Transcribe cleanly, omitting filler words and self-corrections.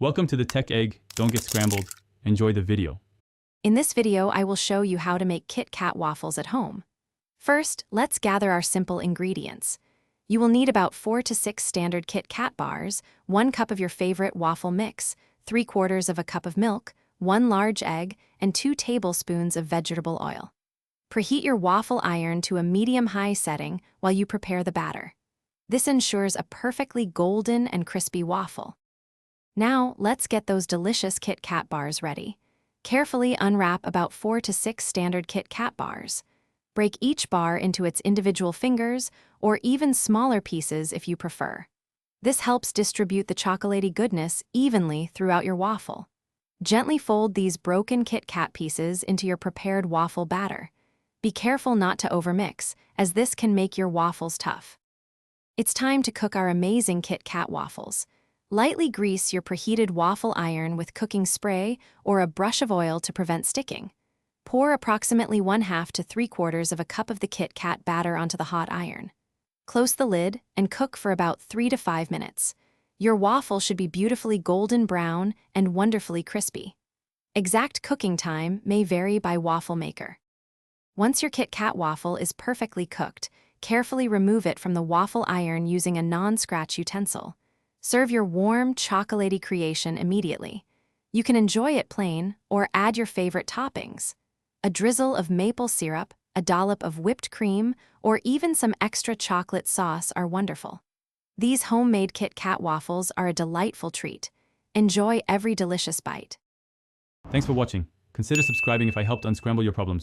Welcome to the Tech Egg. Don't get scrambled. Enjoy the video. In this video, I will show you how to make KitKat waffles at home. First, let's gather our simple ingredients. You will need about 4 to 6 standard KitKat bars, 1 cup of your favorite waffle mix, 3/4 of a cup of milk, 1 large egg, and 2 tablespoons of vegetable oil. Preheat your waffle iron to a medium-high setting while you prepare the batter. This ensures a perfectly golden and crispy waffle. Now, let's get those delicious KitKat bars ready. Carefully unwrap about 4 to 6 standard KitKat bars. Break each bar into its individual fingers, or even smaller pieces if you prefer. This helps distribute the chocolatey goodness evenly throughout your waffle. Gently fold these broken KitKat pieces into your prepared waffle batter. Be careful not to overmix, as this can make your waffles tough. It's time to cook our amazing KitKat waffles. Lightly grease your preheated waffle iron with cooking spray or a brush of oil to prevent sticking. Pour approximately 1/2 to 3/4 of a cup of the KitKat batter onto the hot iron. Close the lid and cook for about 3 to 5 minutes. Your waffle should be beautifully golden brown and wonderfully crispy. Exact cooking time may vary by waffle maker. Once your KitKat waffle is perfectly cooked, carefully remove it from the waffle iron using a non-scratch utensil. Serve your warm, chocolatey creation immediately. You can enjoy it plain or add your favorite toppings. A drizzle of maple syrup, a dollop of whipped cream, or even some extra chocolate sauce are wonderful. These homemade KitKat waffles are a delightful treat. Enjoy every delicious bite. Thanks for watching. Consider subscribing if I helped unscramble your problems.